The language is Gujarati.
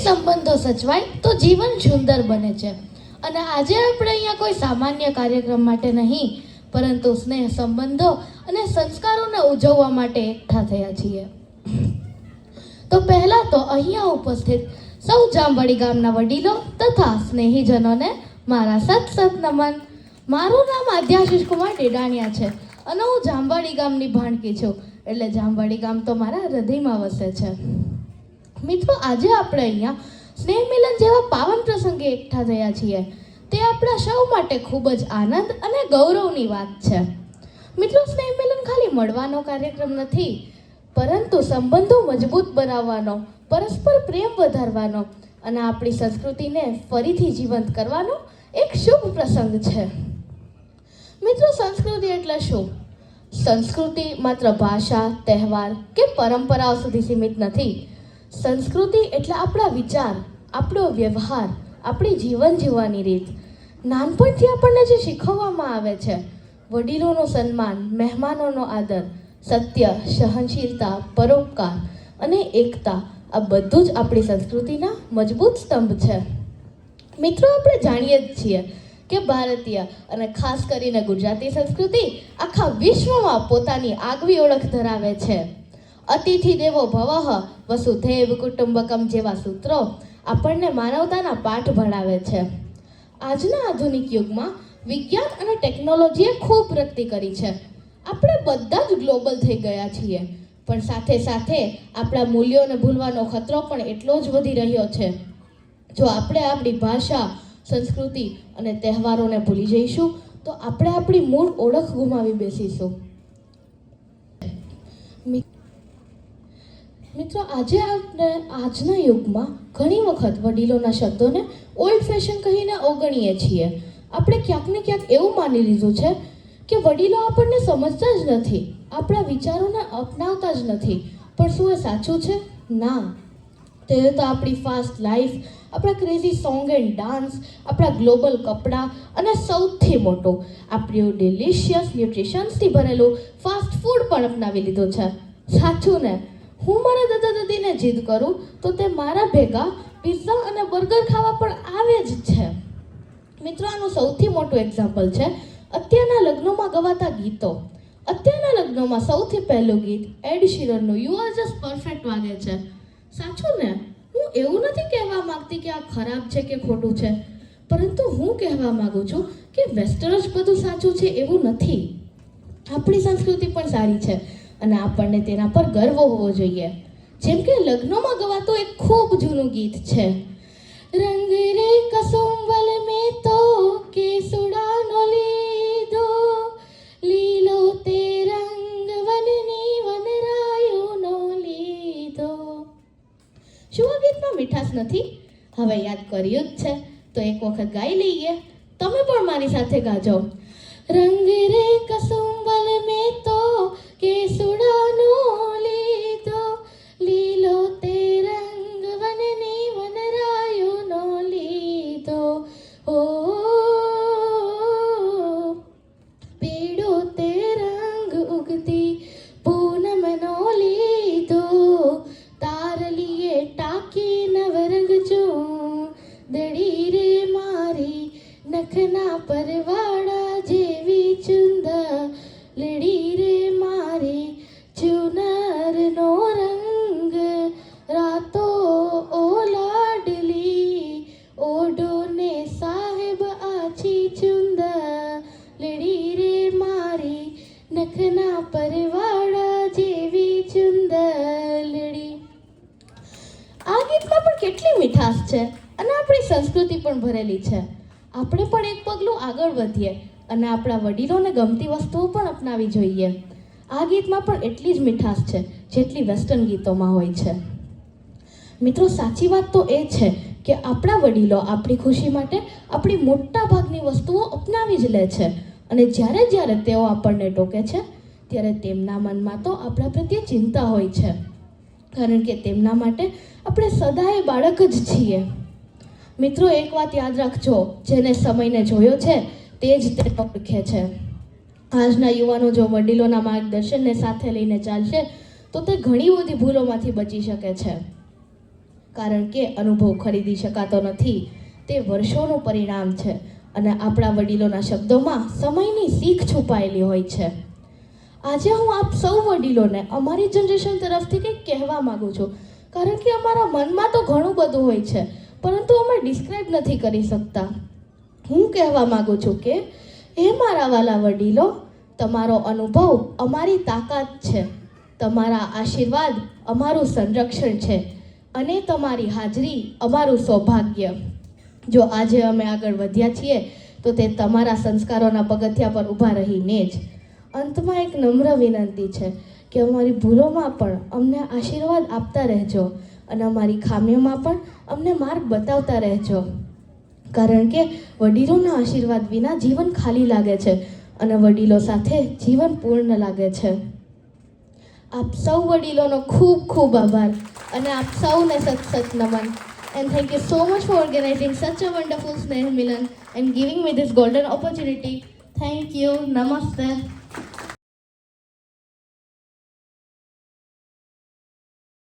સંબંધો સચવાય તો જીવન સુંદર બને છે. અને આજે આપણે અહીંયા કોઈ સામાન્ય કાર્યક્રમ માટે નહીં, પરંતુ સ્નેહ, સંબંધો અને સંસ્કારોને ઉજવવા માટે એકઠા થયા છીએ. તો પહેલા તો અહીંયા ઉપસ્થિત સૌ જામવાડી ગામના વડીલો તથા સ્નેહીજનોને મારા સત નમન. મારું નામ આદ્યાશીષ કુમાર ડેડાણિયા છે અને હું જામવાડી ગામની ભાણકી છું. એટલે જામવાડી ગામ તો મારા હૃદયમાં વસે છે. મિત્રો, આજે આપણે અહીંયા સ્નેહ મિલન જેવા પાવન પ્રસંગે એકઠા થયા છીએ. તે આપણા સૌ માટે ખૂબ જ આનંદ અને ગૌરવની વાત છે. મિત્રો, સ્નેહ મિલન ખાલી મળવાનો કાર્યક્રમ નથી, પરંતુ સંબંધો મજબૂત બનાવવાનો, પરસ્પર પ્રેમ વધારવાનો અને આપણી સંસ્કૃતિને ફરીથી જીવંત કરવાનો એક શુભ પ્રસંગ છે. મિત્રો, સંસ્કૃતિ એટલે શું? સંસ્કૃતિ માત્ર ભાષા, તહેવાર કે પરંપરાઓ સુધી સીમિત નથી. સંસ્કૃતિ એટલે આપણા વિચાર, આપણો વ્યવહાર, આપણી જીવન જીવવાની રીત. નાનપણથી આપણને જે શીખવવામાં આવે છે, વડીલોનું સન્માન, મહેમાનોનો આદર, સત્ય, સહનશીલતા, પરોપકાર અને એકતા, આ બધું જ આપણી સંસ્કૃતિના મજબૂત સ્તંભ છે. મિત્રો, આપણે જાણીએ જ છીએ કે ભારતીય અને ખાસ કરીને ગુજરાતી સંસ્કૃતિ આખા વિશ્વમાં પોતાની આગવી ઓળખ ધરાવે છે. અતિથિ દેવો ભવઃ, વસુધૈવ કુટુંબકમ જેવા સૂત્રો આપણને માનવતાના પાઠ ભણાવે છે. આજના આધુનિક યુગમાં વિજ્ઞાન અને ટેકનોલોજીએ ખૂબ પ્રગતિ કરી છે. આપણે બધા જ ગ્લોબલ થઈ ગયા છીએ, પણ સાથે સાથે આપણા મૂલ્યોને ભૂલવાનો ખતરો પણ એટલો જ વધી રહ્યો છે. જો આપણે આપણી ભાષા, સંસ્કૃતિ અને તહેવારોને ભૂલી જઈશું તો આપણે આપણી મૂળ ઓળખ ગુમાવી બેસીશું. મિત્રો, આજના યુગમાં ઘણી વખત વડીલોના શબ્દોને ઓલ્ડ ફેશન કહીને અવગણીએ છીએ. આપણે ક્યાંક ને ક્યાંક એવું માની લીધું છે કે વડીલો આપણને સમજતા જ નથી, આપણા વિચારોને અપનાવતા જ નથી. પણ શું એ સાચું છે? ના. તે તો આપણી ફાસ્ટ લાઈફ, આપણા ક્રેઝી સોંગ એન્ડ ડાન્સ, આપણા ગ્લોબલ કપડાં અને સૌથી મોટું આપણું ડિલિશિયસ ન્યુટ્રિશન્સથી ભરેલું ફાસ્ટ ફૂડ પણ અપનાવી લીધું છે. સાચું ને? હું મારા દાદા દાદીને જીદ કરું તો તે મારા ભેગા પિઝા અને બર્ગર ખાવા પણ આવે જ છે. મિત્રો, આનું સૌથી મોટું એક્ઝામ્પલ છે અત્યારના લગ્નોમાં ગવાતા ગીતો. અત્યારના લગ્નોમાં સૌથી પહેલું ગીત એડ શીરનનું યુ આર જસ્ટ પરફેક્ટ વાગે છે. સાચું ને? હું એવું નથી કહેવા માંગતી કે આ ખરાબ છે કે ખોટું છે, પરંતુ હું કહેવા માંગુ છું કે વેસ્ટર્ન જ બધું સાચું છે એવું નથી. આપણી સંસ્કૃતિ પણ સારી છે અને આપણને તેના પર ગર્વ હોવો જોઈએ. જેમ કે લગ્નોમાં ગવાતું એક ખૂબ જૂનું ગીત છે, રંગ રે કસુંબલ મેં તો કેસુડાનો લીધો, લીલો તે રંગ વનની વનરાયુનો લીધો. શું આ ગીતમાં મીઠાશ નથી? હવે યાદ કર્યું જ છે તો એક વખત ગાઈ લઈએ. તમે પણ મારી સાથે ગાજો. રંગ રે કસુંબલ મેં તો કેસુડાનો લીધો, લીલો તે રંગ વનની વનરાયુનો લીધો. ઓ પીળો તે રંગ ઉગતી પૂનમનો લીધો, તારલીએ ટાંકી નવરંગ ચૂંદડી રે મારી, નખના પરવાળા જેવી ચુંદડી રે મારી, ચુનરનો રંગ રાતો ઓ લાડલી, ઓઢો ને સાહેબ આછી ચુંદડી રે મારી, નખના પરવાળા જેવી ચુંદડી. આ ગીતમાં પણ કેટલી મીઠાશ છે અને આપણી સંસ્કૃતિ પણ ભરેલી છે. આપણે પણ એક પગલું આગળ વધીએ અને આપણા વડીલોને ગમતી વસ્તુઓ પણ અપનાવી જોઈએ. આ ગીતમાં પણ એટલી જ મીઠાશ છે જેટલી વેસ્ટર્ન ગીતોમાં હોય છે. મિત્રો, સાચી વાત તો એ છે કે આપણા વડીલો આપણી ખુશી માટે આપણી મોટા ભાગની વસ્તુઓ અપનાવી જ લે છે અને જ્યારે તેઓ આપણને ટોકે છે ત્યારે તેમના મનમાં તો આપણા પ્રત્યે ચિંતા હોય છે, કારણ કે તેમના માટે આપણે સદાય બાળક જ છીએ. મિત્રો, એક વાત યાદ રાખજો, જેને સમયને જોયો છે તે જ તેને ઓળખે છે. આજના યુવાનો જો વડીલોના માર્ગદર્શનને સાથે લઈને ચાલશે તો તે ઘણી બધી ભૂલોમાંથી બચી શકે છે. કારણ કે અનુભવ ખરીદી શકાતો નથી, તે વર્ષોનું પરિણામ છે અને આપણા વડીલોના શબ્દોમાં સમયની શીખ છુપાયેલી હોય છે. આજે હું આપ સૌ વડીલોને અમારી જનરેશન તરફથી કંઈક કહેવા માગું છું, કારણ કે અમારા મનમાં તો ઘણું બધું હોય છે, પરંતુ અમે ડિસ્ક્રાઇબ નથી કરી શકતા. હું કહેવા માગું છું કે હે મારા વાલા વડીલો, તમારો અનુભવ અમારી તાકાત છે, તમારા આશીર્વાદ અમારું સંરક્ષણ છે અને તમારી હાજરી અમારું સૌભાગ્ય. જો આજે અમે આગળ વધ્યા છીએ તો તે તમારા સંસ્કારોના પગથિયા પર ઊભા રહીને જ. અંતમાં એક નમ્ર વિનંતી છે કે અમારી ભૂલોમાં પણ અમને આશીર્વાદ આપતા રહેજો અને અમારી ખામીઓમાં પણ અમને માર્ગ બતાવતા રહેજો, કારણ કે વડીલોના આશીર્વાદ વિના જીવન ખાલી લાગે છે અને વડીલો સાથે જીવન પૂર્ણ લાગે છે. આપ સૌ વડીલોનો ખૂબ ખૂબ આભાર અને આપ સૌને સત નમન. And thank you so much for organizing such a wonderful Sneh Milan and giving me this golden opportunity. Thank you. Namaste.